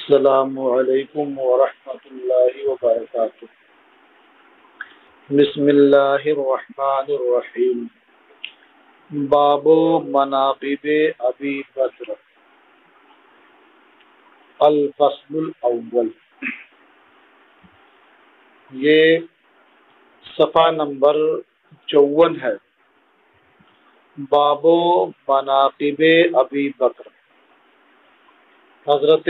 السلام علیکم ورحمۃ اللہ وبرکاتہ۔ بسم اللہ الرحمن الرحیم۔ باب مناقب ابی بکر، الفصل الاول۔ یہ صفحہ نمبر 54 ہے۔ باب مناقب ابی بکر، حضرت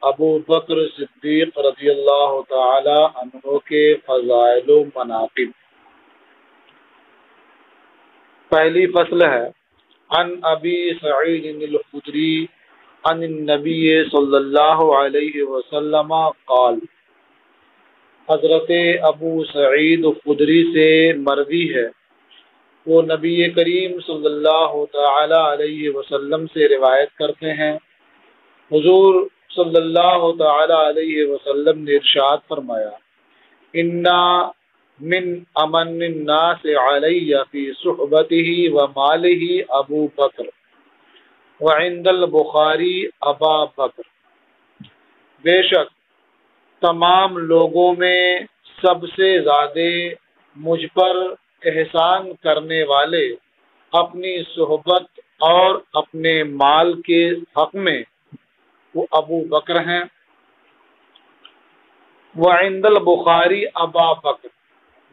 ابو بکر صدیق رضی اللہ تعالی عنہ کے فضائل و مناقب۔ پہلی فصل ہے عن ابی سعید الخدری عن النبی صلی اللہ علیہ وسلم قال، حضرت ابو سعید خدری سے مروی ہے، وہ نبی کریم صلی اللہ تعالی علیہ وسلم سے روایت کرتے ہیں، حضور صلی اللہ تعالی علیہ وسلم نے ارشاد فرمایا، انا من امن الناس علی فی صحبته ومالہ ابو بکر وعند البخاری ابا بکر، بے شک تمام لوگوں میں سب سے زیادہ مجھ پر احسان کرنے والے اپنی صحبت اور اپنے مال کے حق میں وہ ابو بکر ہیں۔ وعند البخاری ابا بکر،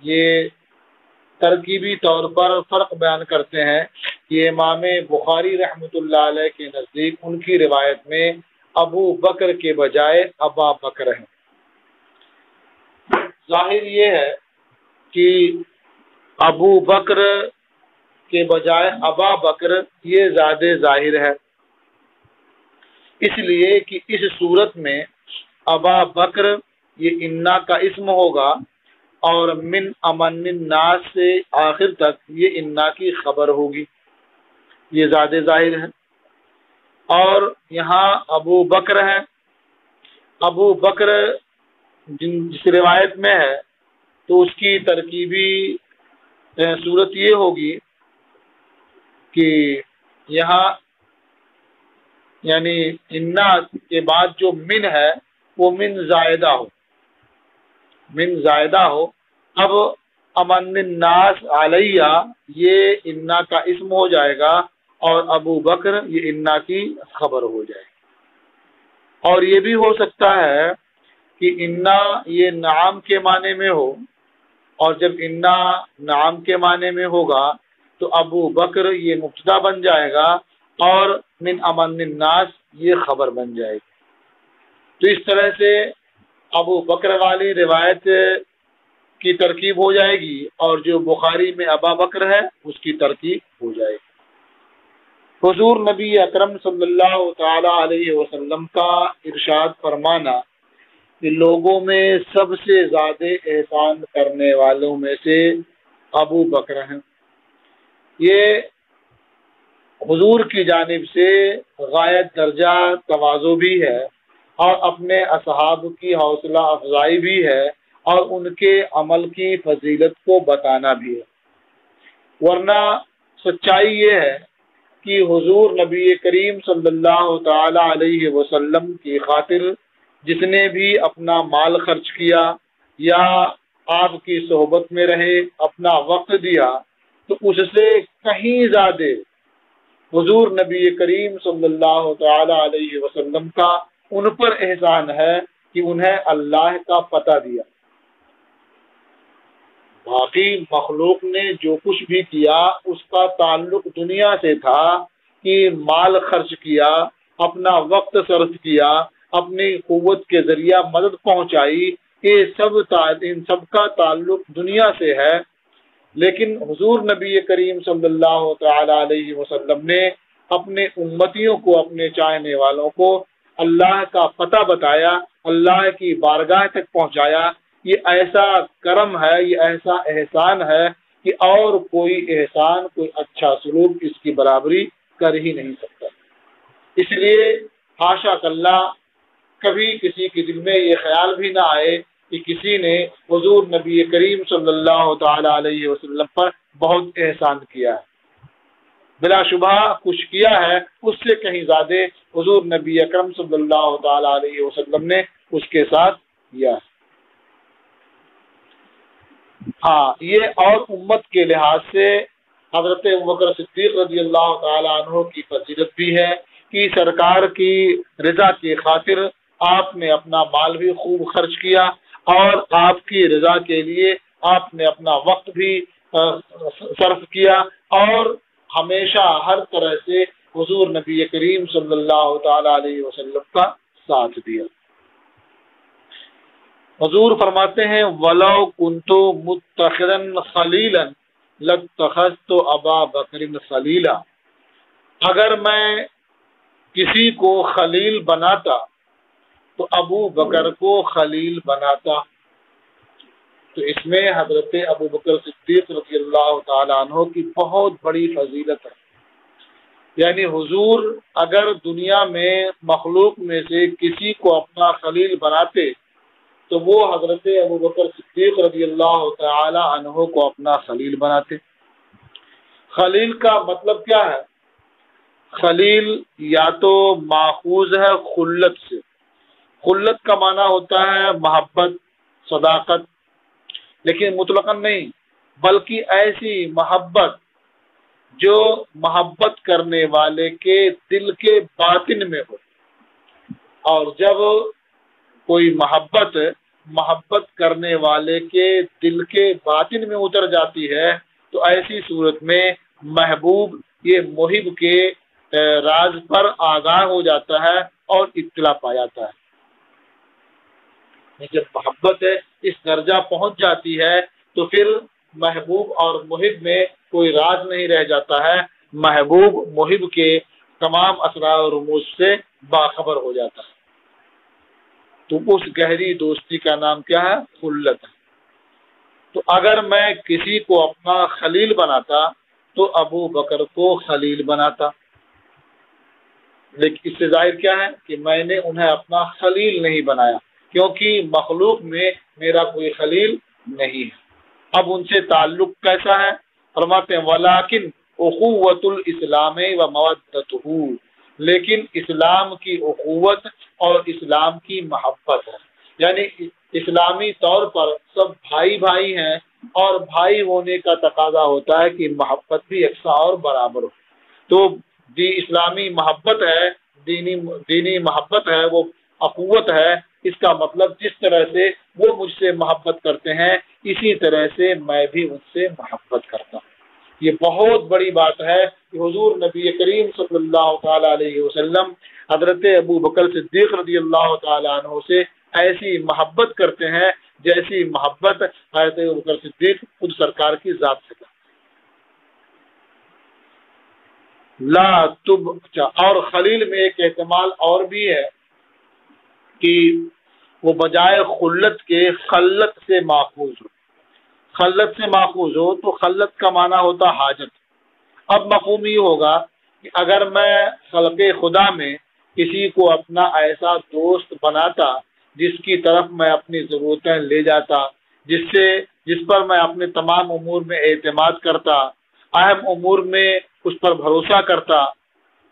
یہ ترکیبی طور پر فرق بیان کرتے ہیں کہ امام بخاری رحمۃ اللہ علیہ کے نزدیک ان کی روایت میں ابو بکر کے بجائے ابا بکر ہیں۔ ظاہر یہ ہے کہ ابو بکر کے بجائے ابا بکر یہ زیادہ ظاہر ہے، اس لیے کہ اس صورت میں ابا بکر یہ انا کا اسم ہوگا اور من امن الناس سے آخر تک یہ انا کی خبر ہوگی، یہ زیادہ ظاہر ہے۔ اور یہاں ابو بکر ہے، ابو بکر جس روایت میں ہے تو اس کی ترکیبی صورت یہ ہوگی کہ یہاں یعنی انا کے بعد جو من ہے وہ من زائدہ ہو، من زائدہ ہو۔ اب امن الناس علیہ یہ انا کا اسم ہو جائے گا اور ابو بکر یہ انا کی خبر ہو جائے گی۔ اور یہ بھی ہو سکتا ہے کہ انا یہ نعام کے معنی میں ہو، اور جب انا نعام کے معنی میں ہوگا تو ابو بکر یہ مبتدا بن جائے گا اور من امن الناس یہ خبر بن جائے گی۔ تو اس طرح سے ابو بکر والی روایت کی ترکیب ہو جائے گی اور جو بخاری میں ابا بکر ہے اس کی ترکیب ہو جائے گی۔ حضور نبی اکرم صلی اللہ تعالی علیہ وسلم کا ارشاد فرمانا کہ لوگوں میں سب سے زیادہ احسان کرنے والوں میں سے ابو بکر ہیں، یہ حضور کی جانب سے غایت درجہ تواضع بھی ہے اور اپنے اصحاب کی حوصلہ افزائی بھی ہے اور ان کے عمل کی فضیلت کو بتانا بھی ہے۔ ورنہ سچائی یہ ہے کہ حضور نبی کریم صلی اللہ تعالی علیہ وسلم کی خاطر جس نے بھی اپنا مال خرچ کیا یا آپ کی صحبت میں رہے، اپنا وقت دیا، تو اس سے کہیں زیادہ حضور نبی کریم صلی اللہ تعالی علیہ وسلم کا ان پر احسان ہے کہ انہیں اللہ کا پتہ دیا۔ باقی مخلوق نے جو کچھ بھی کیا اس کا تعلق دنیا سے تھا کہ مال خرچ کیا، اپنا وقت صرف کیا، اپنی قوت کے ذریعہ مدد پہنچائی، یہ سب ان سب کا تعلق دنیا سے ہے۔ لیکن حضور نبی کریم صلی اللہ تعالی علیہ وسلم نے اپنے امتیوں کو، اپنے چاہنے والوں کو اللہ کا پتہ بتایا، اللہ کی بارگاہ تک پہنچایا۔ یہ ایسا کرم ہے، یہ ایسا احسان ہے کہ اور کوئی احسان، کوئی اچھا سلوک اس کی برابری کر ہی نہیں سکتا۔ اس لیے حاشا کاللہ کبھی کسی کے دل میں یہ خیال بھی نہ آئے کہ کسی نے حضور نبی کریم صلی اللہ تعالی علیہ وسلم پر بہت احسان کیا ہے۔ بلا شبہ کچھ کیا ہے اس سے کہیں زیادہ حضور نبی اکرم صلی اللہ تعالی علیہ وسلم نے اس کے ساتھ کیا ہے۔ ہاں، یہ اور امت کے لحاظ سے حضرت ابوبکر صدیق رضی اللہ تعالی عنہ کی فضیلت بھی ہے کہ سرکار کی رضا کی خاطر آپ نے اپنا مال بھی خوب خرچ کیا، اور آپ کی رضا کے لیے آپ نے اپنا وقت بھی صرف کیا، اور ہمیشہ ہر طرح سے حضور نبی کریم صلی اللہ تعالی علیہ وسلم کا ساتھ دیا۔ حضور فرماتے ہیں وَلَوْ كُنْتُ مُتَّخِذًا خَلِيلًا لَاتَّخَذْتُ أَبَا بَكْرٍ خَلِيلًا، اگر میں کسی کو خلیل بناتا تو ابو بکر کو خلیل بناتا۔ تو اس میں حضرت ابو بکر صدیق رضی اللہ تعالیٰ عنہ کی بہت بڑی فضیلت ہے۔ یعنی حضور اگر دنیا میں مخلوق میں سے کسی کو اپنا خلیل بناتے تو وہ حضرت ابو بکر صدیق رضی اللہ تعالی عنہ کو اپنا خلیل بناتے۔ خلیل کا مطلب کیا ہے؟ خلیل یا تو ماخوذ ہے خلت سے، خلت کا معنی ہوتا ہے محبت، صداقت، لیکن مطلقاً نہیں، بلکہ ایسی محبت جو محبت کرنے والے کے دل کے باطن میں ہو۔ اور جب کوئی محبت کرنے والے کے دل کے باطن میں اتر جاتی ہے تو ایسی صورت میں محبوب یہ محب کے راز پر آگاہ ہو جاتا ہے اور اطلاع پا جاتا ہے۔ جب محبت اس درجہ پہنچ جاتی ہے تو پھر محبوب اور محب میں کوئی راز نہیں رہ جاتا ہے، محبوب محب کے تمام اسرار و رموز سے باخبر ہو جاتا ہے۔ تو اس گہری دوستی کا نام کیا ہے؟ خلت ہے۔ تو اگر میں کسی کو اپنا خلیل بناتا تو ابو بکر کو خلیل بناتا، لیکن اس سے ظاہر کیا ہے کہ میں نے انہیں اپنا خلیل نہیں بنایا، کیونکہ مخلوق میں میرا کوئی خلیل نہیں ہے۔ اب ان سے تعلق کیسا ہے؟ فرماتے ہیں وَلَٰكِنْ أُخُوَّةُ الْإِسْلَامِ وَمَوَدَّتُهُ، لیکن اسلام کی اخوت اور اسلام کی محبت ہے، یعنی اسلامی طور پر سب بھائی بھائی ہیں، اور بھائی ہونے کا تقاضا ہوتا ہے کہ محبت بھی یکساں اور برابر ہو۔ تو اسلامی محبت ہے، دینی محبت ہے، وہ اخوت ہے۔ اس کا مطلب جس طرح سے وہ مجھ سے محبت کرتے ہیں اسی طرح سے میں بھی ان سے محبت کرتا ہوں۔ یہ بہت بڑی بات ہے کہ حضور نبی کریم صلی اللہ تعالی علیہ وسلم حضرت ابو بکر صدیق رضی اللہ تعالی عنہ سے ایسی محبت کرتے ہیں جیسی محبت حضرت ابو بکر صدیق خود سرکار کی ذات سے کرتے ہیں۔ اور خلیل میں ایک احتمال اور بھی ہے کہ وہ بجائے خلت کے خلت سے ماخوذ ہو۔ خلت سے ماخوذ ہو تو خلت کا معنی ہوتا حاجت۔ اب مفہوم یہ ہوگا کہ اگر میں خلق خدا میں کسی کو اپنا ایسا دوست بناتا جس کی طرف میں اپنی ضرورتیں لے جاتا، جس پر میں اپنے تمام امور میں اعتماد کرتا، اہم امور میں اس پر بھروسہ کرتا،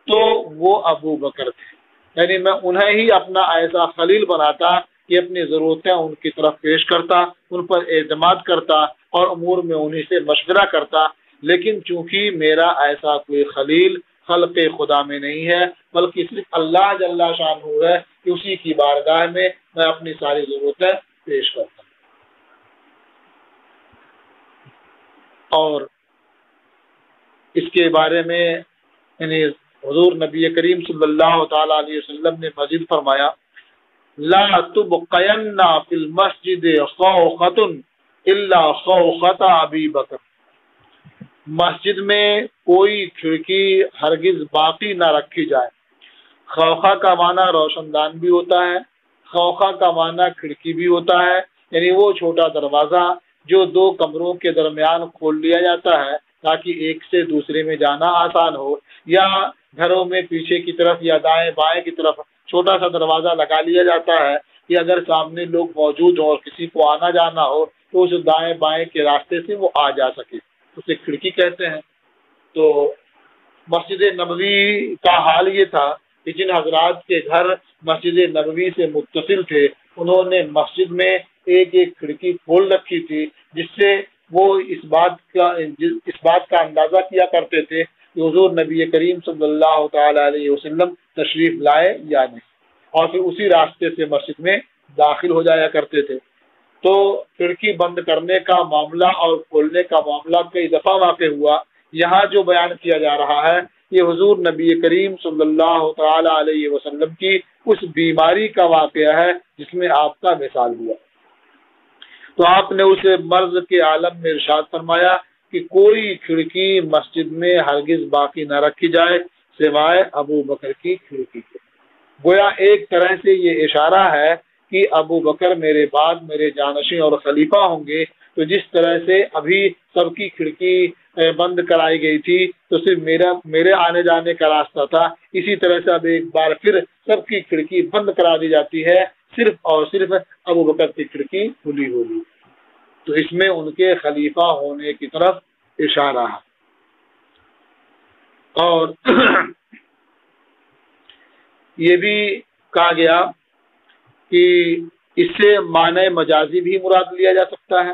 تو وہ ابو بکر تھے۔ یعنی میں انہیں ہی اپنا ایسا خلیل بناتا کہ اپنی ضرورتیں ان کی طرف پیش کرتا، ان پر اعتماد کرتا اور امور میں انہی سے مشورہ کرتا۔ لیکن چونکہ میرا ایسا کوئی خلیل خلق خدا میں نہیں ہے، بلکہ صرف اللہ جل شانہ ہے کہ اسی کی بارگاہ میں میں اپنی ساری ضرورتیں پیش کرتا ہوں۔ اور اس کے بارے میں یعنی حضور نبی کریم صلی اللہ تعالی علیہ وسلم نے مزید فرمایا لا تبقین فی المسجد خوخۃ الا خوخۃ ابی بکر، مسجد میں کوئی کھڑکی ہرگز باقی نہ رکھی جائے۔ خوخہ کا معنی روشن دان بھی ہوتا ہے، خوخہ کا معنی کھڑکی بھی ہوتا ہے، یعنی وہ چھوٹا دروازہ جو دو کمروں کے درمیان کھول لیا جاتا ہے تاکہ ایک سے دوسرے میں جانا آسان ہو، یا گھروں میں پیچھے کی طرف یا دائیں بائیں کی طرف چھوٹا سا دروازہ لگا لیا جاتا ہے کہ اگر سامنے لوگ موجود ہوں اور کسی کو آنا جانا ہو تو اس دائیں بائیں کے راستے سے وہ آ جا سکے، اسے کھڑکی کہتے ہیں۔ تو مسجد نبوی کا حال یہ تھا کہ جن حضرات کے گھر مسجد نبوی سے متصل تھے انہوں نے مسجد میں ایک ایک کھڑکی کھول رکھی تھی، جس سے وہ اس بات کا اندازہ کیا کرتے تھے کہ حضور نبی کریم صلی اللہ تعالی علیہ وسلم تشریف لائے یا نہیں، اور پھر اسی راستے سے مسجد میں داخل ہو جایا کرتے تھے۔ تو کھڑکی بند کرنے کا معاملہ اور کھولنے کا معاملہ کئی دفعہ واقع ہوا۔ یہاں جو بیان کیا جا رہا ہے یہ حضور نبی کریم صلی اللہ تعالی علیہ وسلم کی اس بیماری کا واقعہ ہے جس میں آپ کا وصال ہوا۔ تو آپ نے اسے مرض کے عالم میں ارشاد فرمایا کہ کوئی کھڑکی مسجد میں ہرگز باقی نہ رکھی جائے سوائے ابو بکر کی کھڑکی کے۔ گویا ایک طرح سے یہ اشارہ ہے کہ ابو بکر میرے بعد میرے جانشین اور خلیفہ ہوں گے، تو جس طرح سے ابھی سب کی کھڑکی بند کرائی گئی تھی تو صرف میرے آنے جانے کا راستہ تھا، اسی طرح سے اب ایک بار پھر سب کی کھڑکی بند کرا دی جاتی ہے، صرف اور صرف ابو بکر کی کھڑکی کھلی ہوگی۔ تو اس میں ان کے خلیفہ ہونے کی طرف اشارہ ہے۔ اور یہ بھی کہا گیا کہ اس سے معنی مجازی بھی مراد لیا جا سکتا ہے،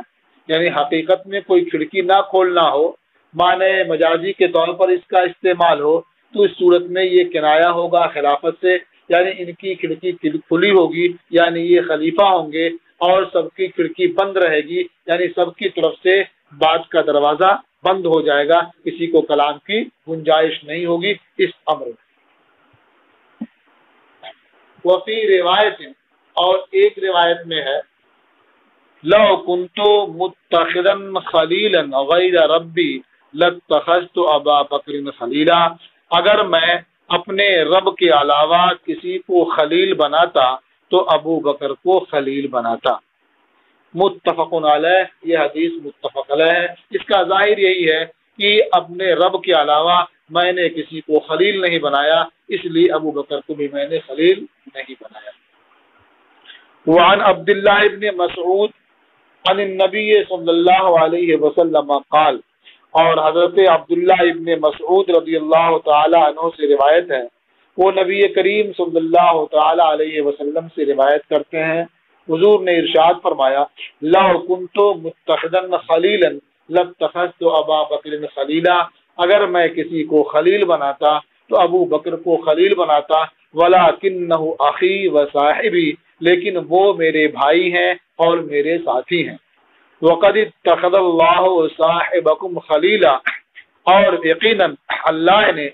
یعنی حقیقت میں کوئی کھڑکی نہ کھولنا ہو، معنی مجازی کے طور پر اس کا استعمال ہو، تو اس صورت میں یہ کنایا ہوگا خلافت سے، یعنی ان کی کھڑکی کھلی ہوگی، یعنی یہ خلیفہ ہوں گے، اور سب کی کھڑکی بند رہے گی، یعنی سب کی طرف سے بات کا دروازہ بند ہو جائے گا، کسی کو کلام کی گنجائش نہیں ہوگی اس امر میں۔ وفی روایت، اور ایک روایت میں ہے، لو کنت متخذا خلیلا غیر ربی لاتخذت ابا بکر خلیلا، اگر میں اپنے رب کے علاوہ کسی کو خلیل بناتا تو ابو بکر کو خلیل بناتا۔ متفق علیہ، یہ حدیث متفق علیہ ہے۔ اس کا ظاہر یہی ہے کہ اپنے رب کے علاوہ میں نے کسی کو خلیل نہیں بنایا، اس لیے ابو بکر کو بھی میں نے خلیل نہیں بنایا۔ وعن عبداللہ ابن مسعود عن النبی صلی اللہ علیہ وسلم قال، اور حضرت عبداللہ ابن مسعود رضی اللہ تعالی عنہ سے روایت ہے، وہ نبی کریم صلی اللہ تعالی علیہ وسلم سے روایت کرتے ہیں، حضور نے ارشاد فرمایا، لو کنت متخذا خلیلا لاتخذت ابا بکر خلیلا، اگر میں کسی کو خلیل بناتا تو ابو بکر کو خلیل بناتا، ولکنہ اخی و صاحبی، لیکن وہ میرے بھائی ہیں اور میرے ساتھی ہیں۔ وقد اتخذ اللہ صاحبکم خلیلا، اور یقیناً اللہ نے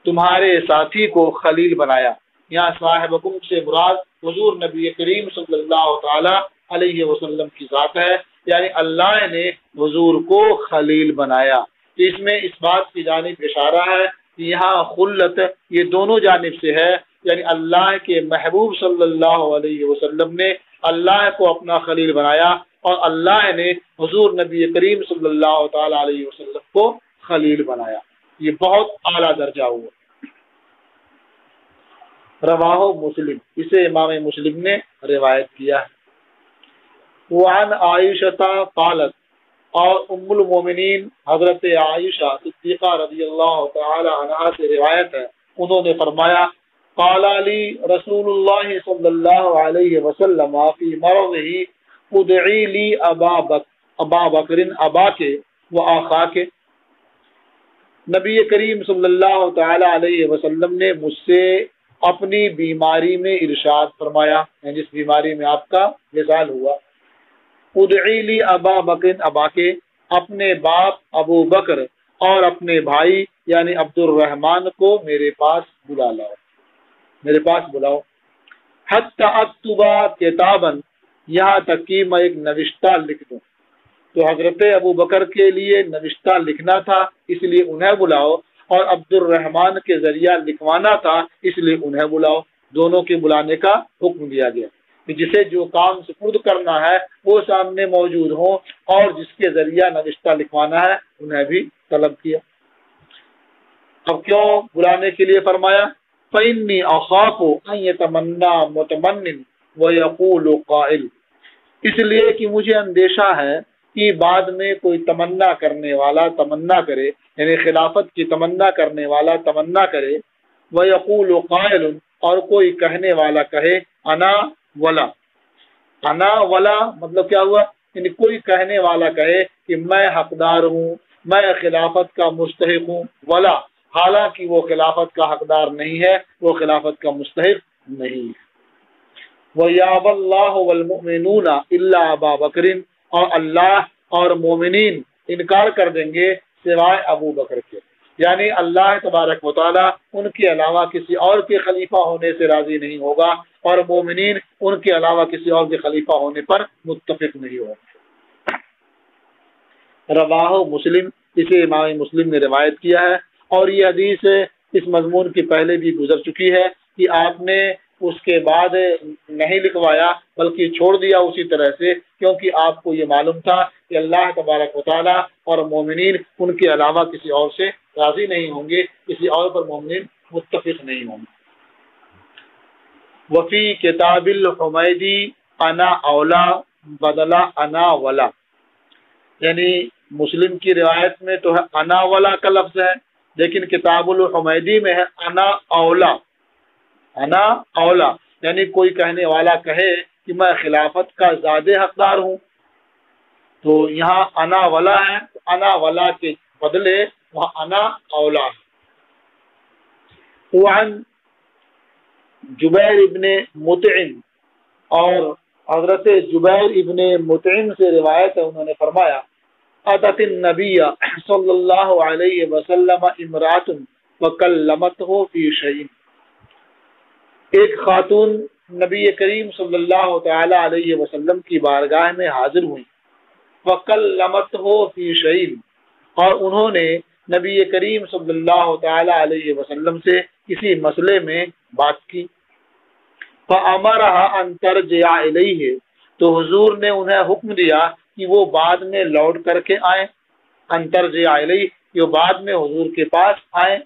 تمہارے ساتھی کو خلیل بنایا۔ یہاں صاحبکم سے مراد حضور نبی کریم صلی اللہ تعالی علیہ وسلم کی ذات ہے، یعنی اللہ نے حضور کو خلیل بنایا۔ اس میں اس بات کی جانب اشارہ ہے کہ یہاں خلت یہ دونوں جانب سے ہے، یعنی اللہ کے محبوب صلی اللہ علیہ وسلم نے اللہ کو اپنا خلیل بنایا، اور اللہ نے حضور نبی کریم صلی اللہ تعالی علیہ وسلم کو خلیل بنایا۔ یہ بہت اعلیٰ درجہ ہوا۔ رواہ مسلم، اسے امام مسلم نے روایت کیا ہے۔ وعن عائشہ قالت، اور ام المومنین حضرت عائشہ صدیقہ رضی اللہ تعالی عنہا سے روایت ہے، انہوں نے فرمایا، قال لی رسول اللہ صلی اللہ علیہ وسلم فی مرضہ ادعی لی ابا بکر ابا کے و آخا کے، نبی کریم صلی اللہ تعالی علیہ وسلم نے مجھ سے اپنی بیماری میں ارشاد فرمایا، جس بیماری میں آپ کا وصال ہوا، ادعی لی ابا بکر ابا کے، اپنے باپ ابو بکر اور اپنے بھائی یعنی عبد الرحمن کو میرے پاس بلا لاؤ، میرے پاس بلاؤ، حتی اکتبا کتابا، یہاں تک کہ میں ایک نوشتہ لکھ دوں۔ تو حضرت ابو بکر کے لیے نوشتہ لکھنا تھا، اس لیے انہیں بلاؤ، اور عبد الرحمن کے ذریعہ لکھوانا تھا، اس لیے انہیں بلاؤ۔ دونوں کے بلانے کا حکم دیا گیا کہ جسے جو کام سپرد کرنا ہے وہ سامنے موجود ہوں، اور جس کے ذریعہ نوشتہ لکھوانا ہے انہیں بھی طلب کیا۔ اب کیوں بلانے کے لیے فرمایا؟ فَإِنِّي أَخَافُ أَن يَتَمَنَّى مُتَمَنٍّ وَيَقُولُ قَائِلٌ، اس لیے کہ مجھے اندیشہ ہے کہ بعد میں کوئی تمنا کرنے والا تمنا کرے، یعنی خلافت کی تمنا کرنے والا تمنا کرے، وَيَقُولُ قَائِلٌ اور کوئی کہنے والا کہے انا ولا، انا ولا مطلب کیا ہوا، یعنی کوئی کہنے والا کہے کہ میں حقدار ہوں، میں خلافت کا مستحق ہوں، ولا حالانکہ وہ خلافت کا حقدار نہیں ہے، وہ خلافت کا مستحق نہیں ہے۔ وَيَأْبَى اللَّهُ وَالْمُؤْمِنُونَ إِلَّا أَبَا بَكْرٍ اور اللہ اور مومنین انکار کر دیں گے سوائے ابو بکر کے، یعنی اللہ تبارک و تعالیٰ ان کے علاوہ کسی اور کے خلیفہ ہونے سے راضی نہیں ہوگا، اور مومنین ان کے علاوہ کسی اور کے خلیفہ ہونے پر متفق نہیں ہوگا۔ رواہ مسلم، اسے امام مسلم نے روایت کیا ہے، اور یہ حدیث اس مضمون کی پہلے بھی گزر چکی ہے کہ آپ نے اس کے بعد نہیں لکھوایا بلکہ چھوڑ دیا اسی طرح سے، کیونکہ آپ کو یہ معلوم تھا کہ اللہ تبارک و تعالیٰ اور مومنین ان کے علاوہ کسی اور سے راضی نہیں ہوں گے، کسی اور پر مومنین متفق نہیں ہوں گے۔ وفی کتاب الحمیدی انا اولا بدلا انا ولا، یعنی مسلم کی روایت میں تو ہے انا ولا کا لفظ ہے، لیکن کتاب الحمیدی میں ہے انا اولا، انا اولا، یعنی کوئی کہنے والا کہے کہ میں خلافت کا زیادہ حقدار ہوں، تو یہاں انا ولا ہے، انا ولا کے بدلے وہاں انا اولا ہے۔ وعن جبیر ابن مطعم، اور حضرت جبیر ابن مطعم سے روایت ہے، انہوں نے فرمایا اتت النبی صلی اللہ علیہ وسلم امرات فکلمتہ فی شیء، ایک خاتون نبی کریم صلی اللہ تعالی علیہ وسلم کی بارگاہ میں حاضر ہوئی، فکلمتہ فی شیء، اور انہوں نے نبی کریم صلی اللہ تعالی علیہ وسلم سے کسی مسئلے میں بات کی، فَأَمَرَهَا أَن تَرْجِعَ إِلَيْهِ، تو حضور نے انہیں حکم دیا کہ وہ بعد میں لوٹ کر کے آئیں، ان ترجع الیہ، کہ وہ بعد میں حضور کے پاس آئیں۔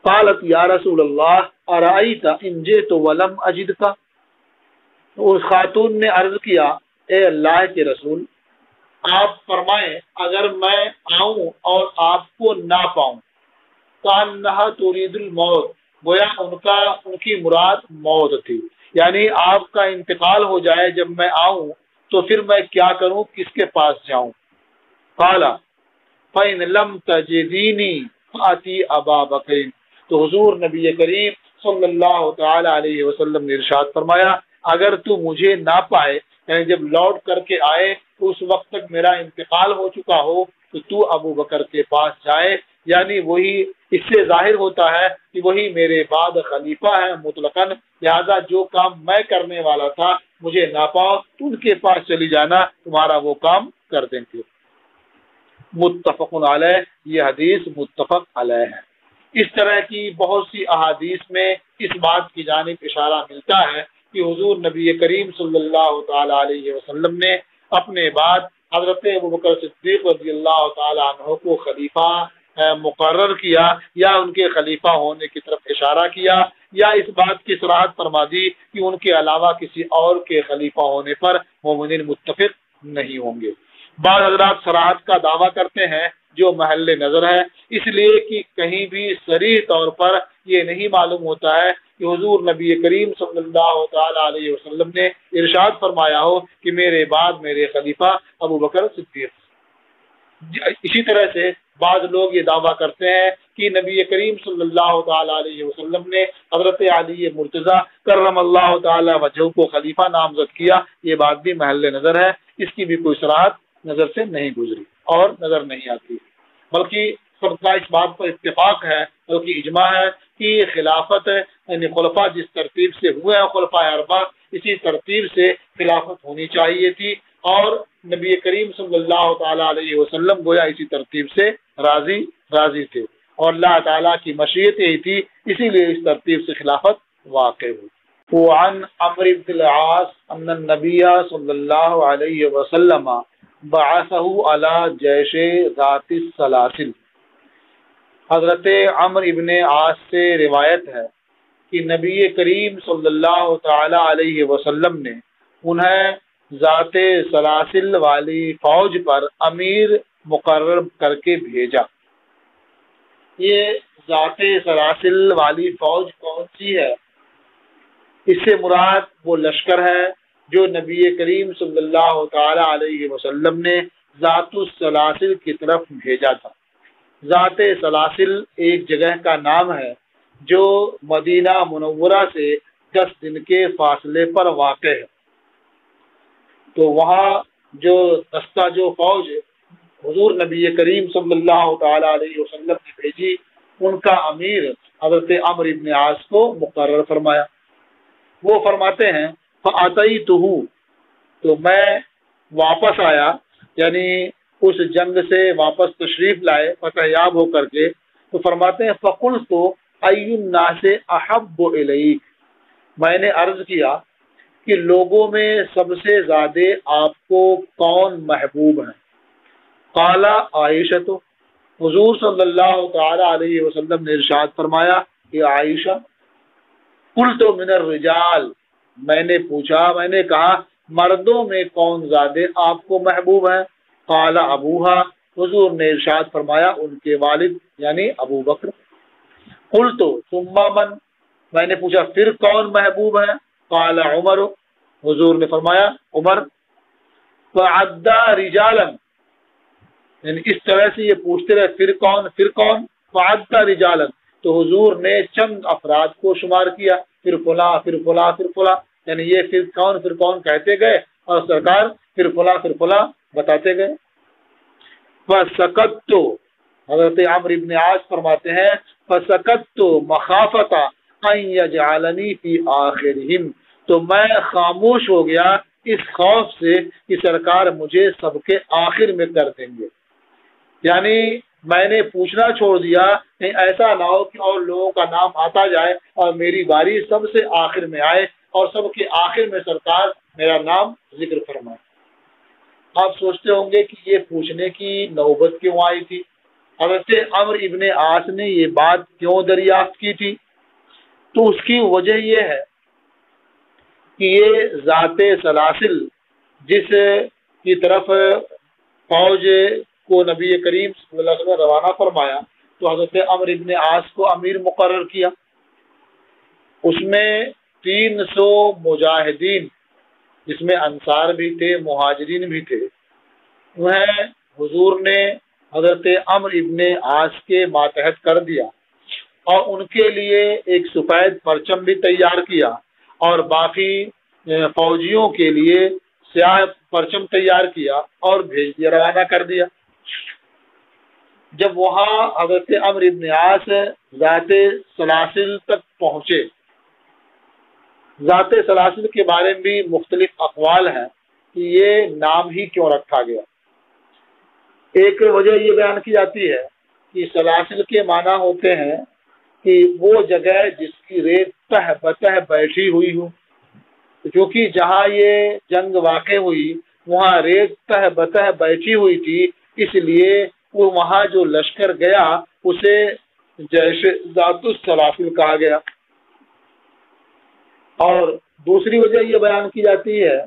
قالت یا رسول اللہ ارأیت ان جئت ولم اجدک، اس خاتون نے عرض کیا اے اللہ کے رسول، آپ فرمائیں اگر میں آؤں اور آپ کو نہ پاؤں، کانہا ترید الموت، گویا ان کی مراد موت تھی، یعنی آپ کا انتقال ہو جائے جب میں آؤں تو پھر میں کیا کروں، کس کے پاس جاؤں؟ قال فإن لم تجدینی فأتی ابا بکر، تو حضور نبی کریم صلی اللہ تعالی علیہ وسلم نے ارشاد فرمایا اگر تو مجھے نہ پائے، یعنی جب لوٹ کر کے آئے تو اس وقت تک میرا انتقال ہو چکا ہو، تو ابو بکر کے پاس جائے، یعنی وہی، اس سے ظاہر ہوتا ہے کہ وہی میرے بعد خلیفہ ہے مطلقاً، لہذا جو کام میں کرنے والا تھا مجھے نہ پاؤ تو ان کے پاس چلی جانا، تمہارا وہ کام کر دیں گے۔ متفق علیہ، یہ حدیث متفق علیہ ہے۔ اس طرح کی بہت سی احادیث میں اس بات کی جانب اشارہ ملتا ہے کہ حضور نبی کریم صلی اللہ تعالی علیہ وسلم نے اپنے بعد حضرت ابوبکر صدیق رضی اللہ تعالی عنہ کو خلیفہ مقرر کیا، یا ان کے خلیفہ ہونے کی طرف اشارہ کیا، یا اس بات کی صراحت فرما دی کہ ان کے علاوہ کسی اور کے خلیفہ ہونے پر مومنین متفق نہیں ہوں گے۔ بعض حضرات صراحت کا دعویٰ کرتے ہیں جو محل نظر ہے، اس لیے کہ کہیں بھی صریح طور پر یہ نہیں معلوم ہوتا ہے کہ حضور نبی کریم صلی اللہ تعالی علیہ وسلم نے ارشاد فرمایا ہو کہ میرے بعد میرے خلیفہ ابو بکر صدیق۔ اسی طرح سے بعض لوگ یہ دعویٰ کرتے ہیں کہ نبی کریم صلی اللہ تعالی علیہ وسلم نے حضرت علی مرتضیٰ کرم اللہ تعالی وجہہ کو خلیفہ نامزد کیا، یہ بات بھی محل نظر ہے، اس کی بھی کوئی صراحت نظر سے نہیں گزری اور نظر نہیں آتی، بلکہ سب کا اس بات پر اتفاق ہے، بلکہ اجماع ہے کہ خلافت یعنی خلفاء جس ترتیب سے ہوئے ہیں خلفاء اربعہ، اسی ترتیب سے خلافت ہونی چاہیے تھی، اور نبی کریم صلی اللہ تعالی علیہ وسلم گویا اسی ترتیب سے راضی تھے، اور اللہ تعالیٰ کی مشیت یہی تھی، اسی لیے اس ترتیب سے خلافت واقع ہوئی۔ وعن عمرو بن العاص ان النبی صلی اللہ علیہ وسلم بعثہ علی جیش ذات السلاسل، حضرت عمرو ابن عاص سے روایت ہے کہ نبی کریم صلی اللہ تعالی علیہ وسلم نے انہیں ذات سلاسل والی فوج پر امیر مقرر کر کے بھیجا۔ یہ ذات سلاسل والی فوج کون سی ہے؟ اس سے مراد وہ لشکر ہے جو نبی کریم صلی اللہ تعالی علیہ وسلم نے ذات السلاسل کی طرف بھیجا تھا۔ ذات سلاسل ایک جگہ کا نام ہے جو مدینہ منورہ سے 10 دن کے فاصلے پر واقع ہے۔ تو وہاں جو دستہ، جو فوج حضور نبی کریم صلی اللہ تعالی علیہ وسلم نے بھیجی، ان کا امیر حضرت عمرو بن عاص کو مقرر فرمایا۔ وہ فرماتے ہیں فَأَتَيْتُهُ، تو میں واپس آیا، یعنی اس جنگ سے واپس تشریف لائے فتح یاب ہو کر کے، تو فرماتے ہیں فَقُلْتُ أَيُّ النَّاسِ أَحَبُّ إِلَيْكَ، میں نے عرض کیا کہ لوگوں میں سب سے زیادہ آپ کو کون محبوب ہیں؟ قال عائشہ، حضور صلی اللہ تعالی علیہ وسلم نے ارشاد فرمایا کہ عائشہ۔ قلت من الرجال، میں نے پوچھا، میں نے کہا مردوں میں کون زیادہ آپ کو محبوب ہے؟ قال ابوہا، حضور نے ارشاد فرمایا ان کے والد یعنی ابو بکر۔ قلت ثم من، میں نے پوچھا پھر کون محبوب ہے؟ قال عمر، حضور نے فرمایا عمر۔ فعدا رجالا، یعنی اس طرح سے یہ پوچھتے رہے پھر کون، فعدا رجالا، تو حضور نے چند افراد کو شمار کیا، پھر فلاں، یعنی یہ پھر کون کہتے گئے اور سرکار پھر فلاں بتاتے گئے۔ فسکت، حضرت عمرو بن عاص فرماتے ہیں فسکت مخافت ان یجعلنی فی آخرہم، تو میں خاموش ہو گیا اس خوف سے کہ سرکار مجھے سب کے آخر میں کر دیں گے، یعنی میں نے پوچھنا چھوڑ دیا کہ ایسا نہ ہو کہ اور لوگوں کا نام آتا جائے اور میری باری سب سے آخر میں آئے اور سب کے آخر میں سرکار میرا نام ذکر فرمائے۔ آپ سوچتے ہوں گے کہ یہ پوچھنے کی نوبت کیوں آئی تھی؟ حضرت عمرو ابن عاص نے یہ بات کیوں دریافت کی تھی؟ تو اس کی وجہ یہ ہے کہ یہ ذات سلاسل جس کی طرف فوج کو نبی کریم صلی اللہ علیہ وسلم نے روانہ فرمایا، تو حضرت عمرو ابن عاص کو امیر مقرر کیا۔ اس میں 300 مجاہدین، جس میں انصار بھی تھے مہاجرین بھی تھے، انہیں حضور نے حضرت عمرو ابن عاص کے ماتحت کر دیا اور ان کے لیے ایک سفید پرچم بھی تیار کیا اور باقی فوجیوں کے لیے سیاہ پرچم تیار کیا اور بھیج دیا، روانہ کر دیا۔ جب وہاں حضرت عمرو ابن عاص ذات سلاسل تک پہنچے، ذات سلاسل کے بارے میں بھی مختلف اقوال ہیں کہ یہ نام ہی کیوں رکھا گیا۔ ایک وجہ یہ بیان کی جاتی ہے کہ سلاسل کے معنی ہوتے ہیں کہ وہ جگہ جس کی ریت تہ بتہ بیٹھی ہوئی ہو، کیونکہ جہاں یہ جنگ واقع ہوئی وہاں ریت تہ بتہ بیٹھی ہوئی تھی، اس لیے وہ وہاں جو لشکر گیا اسے جیش ذات السلاسل کہا گیا۔ اور دوسری وجہ یہ بیان کی جاتی ہے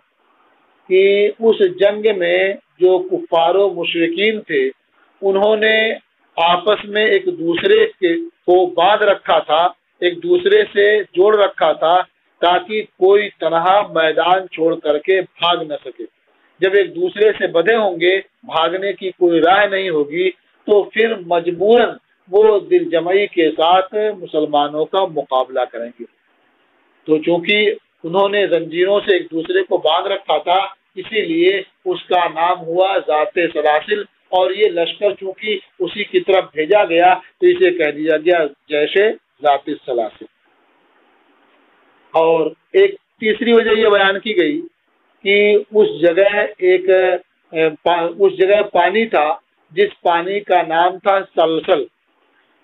کہ اس جنگ میں جو کفار و مشرکین تھے انہوں نے آپس میں ایک دوسرے کو باندھ رکھا تھا، ایک دوسرے سے جوڑ رکھا تھا تاکہ کوئی تنہا میدان چھوڑ کر کے بھاگ نہ سکے۔ جب ایک دوسرے سے بدھے ہوں گے، بھاگنے کی کوئی راہ نہیں ہوگی، تو پھر مجبوراً وہ دل جمعی کے ساتھ مسلمانوں کا مقابلہ کریں گے۔ تو چونکہ انہوں نے زنجیروں سے ایک دوسرے کو باندھ رکھا تھا، اسی لیے اس کا نام ہوا ذات سلاسل، اور یہ لشکر چونکہ اسی کی طرف بھیجا گیا تو اسے کہہ دیا گیا جیش ذات السلاسل۔ اور ایک تیسری وجہ یہ بیان کی گئی کہ اس جگہ پانی تھا جس پانی کا نام تھا سلسل،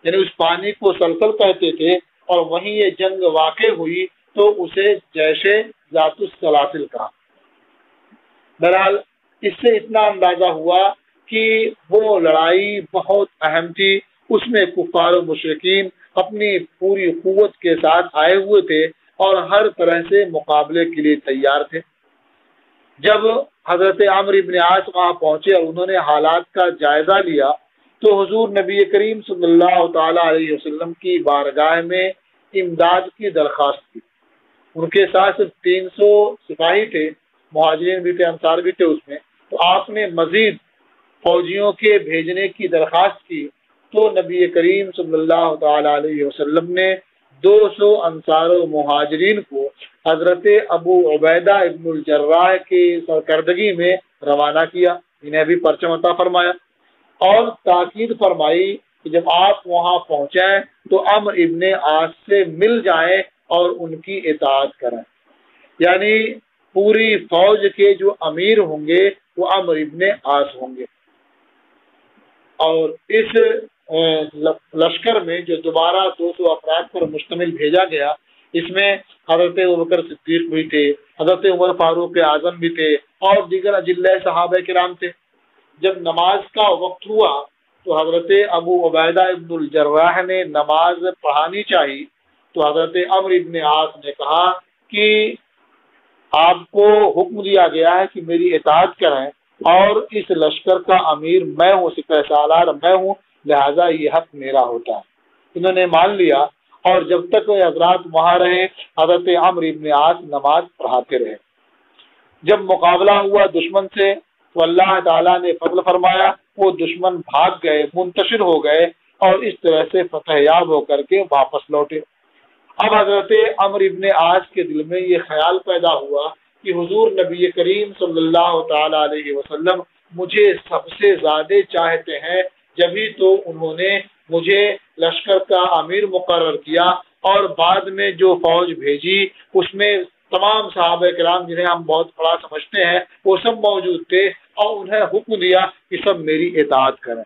یعنی اس پانی کو سلسل کہتے تھے، اور وہیں یہ جنگ واقع ہوئی تو اسے جیش ذات السلاسل کہا۔ بہرحال اس سے اتنا اندازہ ہوا کہ وہ لڑائی بہت اہم تھی، اس میں کفار و مشرکین اپنی پوری قوت کے ساتھ آئے ہوئے تھے اور ہر طرح سے مقابلے کے لیے تیار تھے۔ جب حضرت عمرو ابن عاص وہاں پہنچے اور انہوں نے حالات کا جائزہ لیا تو حضور نبی کریم صلی اللہ تعالی علیہ وسلم کی بارگاہ میں امداد کی درخواست کی۔ ان کے ساتھ صرف 300 سپاہی تھے، مہاجرین بھی تھے، انصار بھی تھے اس میں، تو آپ نے مزید فوجیوں کے بھیجنے کی درخواست کی تو نبی کریم صلی اللہ تعالی علیہ وسلم نے 200 انصار و مہاجرین کو حضرت ابو عبیدہ ابن الجراح کی سرکردگی میں روانہ کیا، انہیں بھی پرچم عطا فرمایا اور تاکید فرمائی کہ جب آپ وہاں پہنچیں تو عمرو ابن عاص سے مل جائیں اور ان کی اطاعت کریں، یعنی پوری فوج کے جو امیر ہوں گے وہ عمرو ابن عاص ہوں گے۔ اور اس لشکر میں جو دوبارہ 200 افراد پر مشتمل بھیجا گیا، اس میں حضرت ابوبکر صدیق بھی تھے، حضرت عمر فاروق اعظم بھی تھے اور دیگر اجلہ صحابہ کرام تھے۔ جب نماز کا وقت ہوا تو حضرت ابو عبیدہ ابن الجراح نے نماز پڑھانی چاہی تو حضرت عمرو ابن عاص نے کہا کہ آپ کو حکم دیا گیا ہے کہ میری اطاعت کریں اور اس لشکر کا امیر میں ہوں، سپہ سالار میں ہوں، لہذا یہ حق میرا ہوتا ہے۔ انہوں نے مان لیا اور جب تک وہ حضرات وہاں رہے حضرت عمرو ابن عاص نماز پڑھاتے رہے۔ جب مقابلہ ہوا دشمن سے تو اللہ تعالیٰ نے فضل فرمایا، وہ دشمن بھاگ گئے، منتشر ہو گئے اور اس طرح سے فتح یاب ہو کر کے واپس لوٹے۔ اب حضرت عمرو ابن عاص کے دل میں یہ خیال پیدا ہوا کہ حضور نبی کریم صلی اللہ تعالی علیہ وسلم مجھے سب سے زیادہ چاہتے ہیں، جبھی تو انہوں نے مجھے لشکر کا امیر مقرر کیا اور بعد میں جو فوج بھیجی اس میں تمام صحابہ کرام جنہیں ہم بہت بڑا سمجھتے ہیں وہ سب موجود تھے اور انہیں حکم دیا کہ سب میری اطاعت کریں،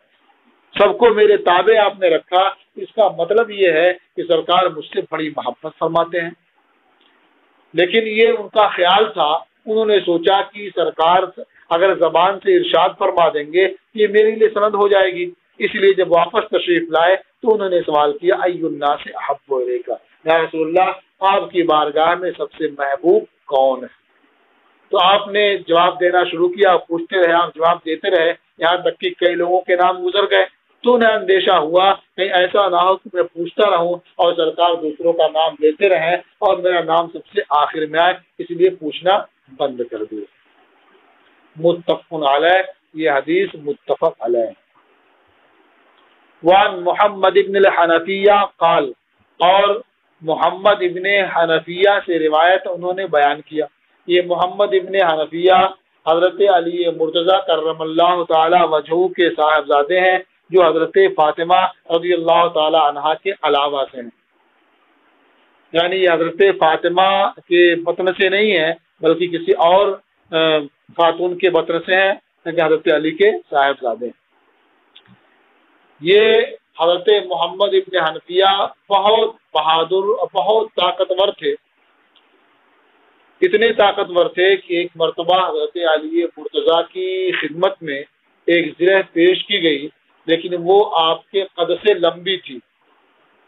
سب کو میرے تابع آپ نے رکھا۔ اس کا مطلب یہ ہے کہ سرکار مجھ سے بڑی محبت فرماتے ہیں۔ لیکن یہ ان کا خیال تھا، انہوں نے سوچا کہ سرکار اگر زبان سے ارشاد فرما دیں گے یہ میرے لیے سند ہو جائے گی، اس لیے جب واپس تشریف لائے تو انہوں نے سوال کیا ای الناس احب الیک، یا رسول اللہ آپ کی بارگاہ میں سب سے محبوب کون ہے؟ تو آپ نے جواب دینا شروع کیا، پوچھتے رہے، آپ جواب دیتے رہے، یہاں تک کہ کئی لوگوں کے نام گزر گئے تو انہیں اندیشہ ہوا کہیں ایسا نہ ہو کہ میں پوچھتا رہوں اور سرکار دوسروں کا نام لیتے رہیں اور میرا نام سب سے آخر میں آئے، اس لیے پوچھنا بند کر دیا۔ متفق علیہ، یہ حدیث متفق علیہ۔ وان محمد ابن الحنفیہ قال، اور محمد ابن حنفیہ سے روایت انہوں نے بیان کیا، یہ محمد ابن حنفیہ حضرت علی مرتضی کرم اللہ تعالی وجہہ کے صاحبزادے ہیں جو حضرت فاطمہ رضی اللہ تعالی عنہا کے علاوہ سے ہیں، یعنی یہ حضرت فاطمہ کے بطن سے نہیں ہے بلکہ کسی اور خاتون کے بطن سے ہیں، کہ حضرت علی کے صاحبزادے ہیں۔ یہ حضرت محمد ابن حنفیہ بہت بہادر، بہت طاقتور تھے، اتنے طاقتور تھے کہ ایک مرتبہ حضرت علی مرتضیٰ کی خدمت میں ایک زرہ پیش کی گئی لیکن وہ آپ کے قد سے لمبی تھی،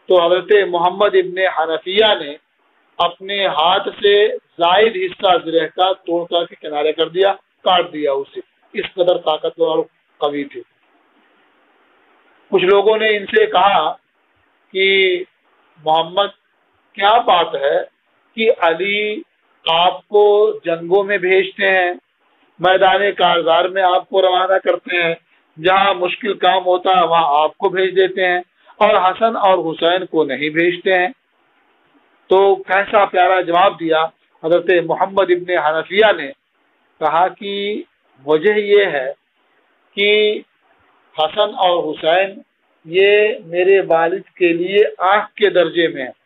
تو حضرت محمد ابن حنفیہ نے اپنے ہاتھ سے زائد حصہ زرہ کا توڑ کر کے کنارے کر دیا، کاٹ دیا اسے، اس قدر طاقتور اور قوی تھے۔ کچھ لوگوں نے ان سے کہا کہ محمد کیا بات ہے کہ علی آپ کو جنگوں میں بھیجتے ہیں، میدان کارزار میں آپ کو روانہ کرتے ہیں، جہاں مشکل کام ہوتا ہے وہاں آپ کو بھیج دیتے ہیں اور حسن اور حسین کو نہیں بھیجتے ہیں۔ تو کیسا پیارا جواب دیا حضرت محمد ابن حنفیہ نے، کہا کہ وجہ یہ ہے کہ حسن اور حسین یہ میرے والد کے لیے آنکھ کے درجے میں ہیں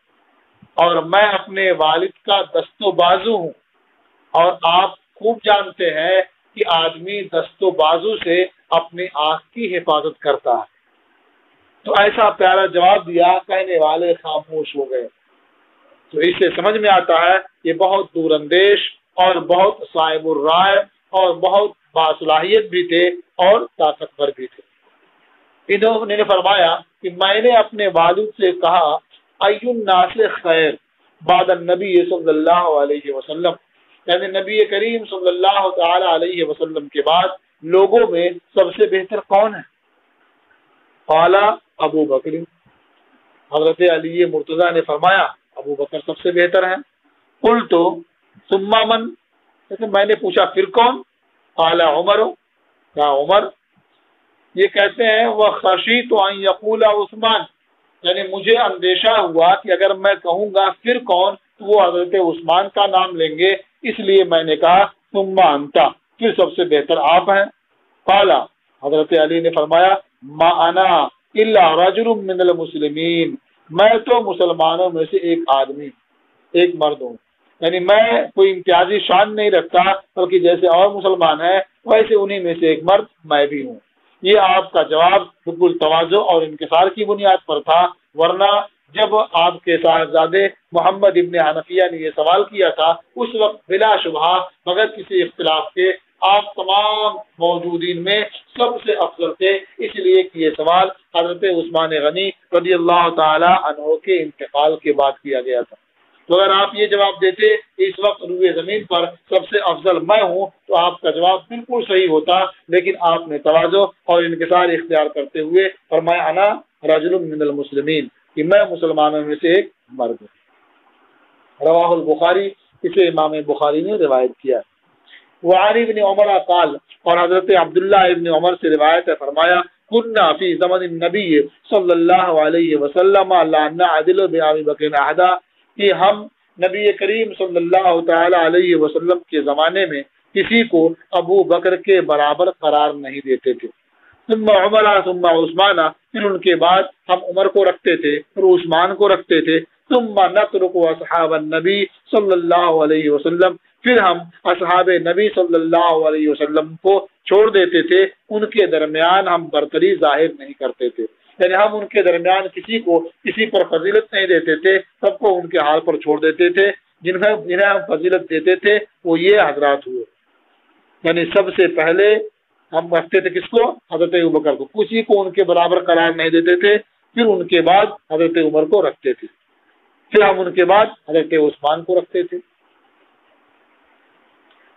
اور میں اپنے والد کا دست و بازو ہوں، اور آپ خوب جانتے ہیں کہ آدمی دست و بازو سے اپنی آنکھ کی حفاظت کرتا ہے۔ تو ایسا پیارا جواب دیا، کہنے والے خاموش ہو گئے۔ تو اس سے سمجھ میں آتا ہے یہ بہت دور اندیش اور بہت صاحب الرائے اور بہت باصلاحیت بھی تھے اور طاقتور بھی تھے۔ انہوں نے فرمایا کہ میں نے اپنے والد سے کہا ای الناس خیر بعد النبی صلی اللہ علیہ وسلم، یعنی نبی کریم صلی اللہ تعالی علیہ وسلم کے بعد لوگوں میں سب سے بہتر کون ہے؟ قال ابو بکر، حضرت علی مرتضیٰ نے فرمایا ابو بکر سب سے بہتر ہیں۔ قلت ثم من، میں نے پوچھا پھر کون؟ قال عمر، کہا عمر۔ یہ کہتے ہیں وخشیت ان یقول عثمان، یعنی مجھے اندیشہ ہوا کہ اگر میں کہوں گا پھر کون تو وہ حضرت عثمان کا نام لیں گے، اس لیے میں نے کہا ثم انت، پھر سب سے بہتر آپ ہیں۔ قال، حضرت علی نے فرمایا ما انا الا رجل من المسلمین، میں تو مسلمانوں میں سے ایک آدمی، ایک مرد ہوں، یعنی میں کوئی امتیازی شان نہیں رکھتا، بلکہ جیسے اور مسلمان ہیں ویسے انہی میں سے ایک مرد میں بھی ہوں۔ یہ آپ کا جواب بالکل تواضع اور انکسار کی بنیاد پر تھا، ورنہ جب آپ کے صاحبزادے محمد ابن حنفیہ نے یہ سوال کیا تھا اس وقت بلا شبہ بغیر کسی اختلاف کے آپ تمام موجودین میں سب سے افضل تھے، اس لیے کہ یہ سوال حضرت عثمان غنی رضی اللہ تعالی عنہ کے انتقال کے بعد کیا گیا تھا۔ تو اگر آپ یہ جواب دیتے اس وقت روئے زمین پر سب سے افضل میں ہوں تو آپ کا جواب بالکل صحیح ہوتا، لیکن آپ نے تواضع اور انکسار اختیار کرتے ہوئے فرمایا انا رجل من المسلمین، کہ میں مسلمانوں میں سے ایک مرد ہوں۔ رواہ البخاری، اسے امام بخاری نے روایت کیا۔ وعن ابن عمر قال، اور حضرت عبداللہ ابن عمر سے روایت ہے، فرمایا كنا فی زمن النبی صلی اللہ علیہ وسلم لا نعدل بأبی بکر احدا، کہ ہم نبی کریم صلی اللہ تعالی علیہ وسلم کے زمانے میں کسی کو ابو بکر کے برابر قرار نہیں دیتے تھے۔ ثم عمر ثم عثمان، پھر ان کے بعد ہم عمر کو رکھتے تھے پھر عثمان کو رکھتے تھے۔ ثم نترک اصحاب النبی صلی اللہ علیہ وسلم، پھر ہم اصحاب نبی صلی اللہ علیہ وسلم کو چھوڑ دیتے تھے، ان کے درمیان ہم برتری ظاہر نہیں کرتے تھے، یعنی ہم ان کے درمیان کسی کو کسی پر فضیلت نہیں دیتے تھے، سب کو ان کے حال پر چھوڑ دیتے تھے۔ جنہیں ہم فضیلت دیتے تھے وہ یہ حضرات ہوئے، یعنی سب سے پہلے ہم رکھتے تھے کس کو؟ حضرت ابوبکر کو، کسی کو ان کے برابر قرار نہیں دیتے تھے، پھر ان کے بعد حضرت عمر کو رکھتے تھے، پھر ہم ان کے بعد حضرت عثمان کو رکھتے تھے۔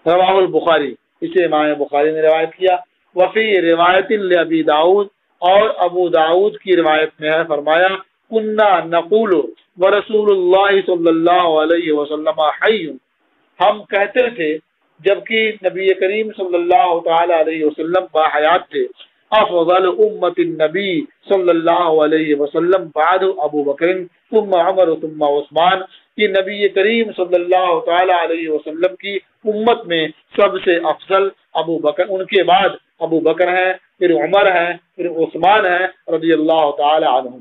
رواہ البخاری، اسے امام بخاری نے روایت کیا۔ وفی روایت لابی داؤد، اور ابو داؤد کی روایت میں ہے، فرمایا کنا نقول ورسول اللہ صلی اللہ علیہ وسلم حی، ہم کہتے تھے جبکہ نبی کریم صلی اللہ تعالی علیہ وسلم باحیات تھے، افضل امت النبی صلی اللہ علیہ وسلم بعد ابو بکر ثم عمر ثم عثمان، کہ نبی کریم صلی اللہ تعالی علیہ وسلم کی امت میں سب سے افضل ابو بکر، ان کے بعد ابو بکر ہیں، پھر عمر ہیں، پھر عثمان ہیں رضی اللہ تعالی عنہم۔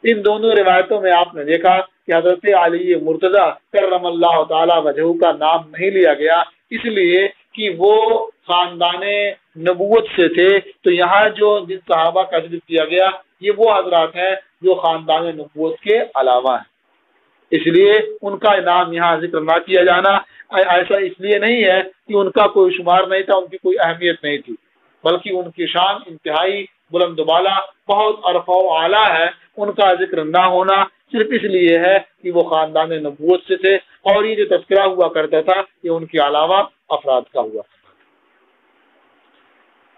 ان دونوں روایتوں میں آپ نے دیکھا کہ حضرت علی مرتضیٰ کرم اللہ تعالی وجہہ کا نام نہیں لیا گیا، اس لیے کہ وہ خاندان نبوت سے تھے، تو یہاں جو جن صحابہ کا ذکر کیا گیا یہ وہ حضرات ہیں جو خاندان نبوت کے علاوہ ہیں، اس لیے ان کا نام یہاں ذکر نہ کیا جانا ایسا اس لیے نہیں ہے کہ ان کا کوئی شمار نہیں تھا، ان کی کوئی اہمیت نہیں تھی، بلکہ ان کی شان انتہائی بلند و بالا بہت عرفہ و اعلیٰ ہے، ان کا ذکر نہ ہونا صرف اس لیے ہے کہ وہ خاندان نبوت سے تھے، اور یہ جو تذکرہ ہوا کرتا تھا یہ ان کے علاوہ افراد کا ہوا۔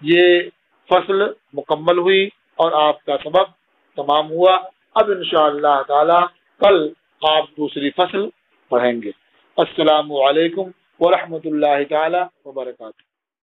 یہ فصل مکمل ہوئی اور آپ کا سبق تمام ہوا۔ اب انشاءاللہ تعالی کل آپ دوسری فصل پڑھیں گے۔ السلام علیکم ورحمۃ اللہ تعالی وبرکاتہ۔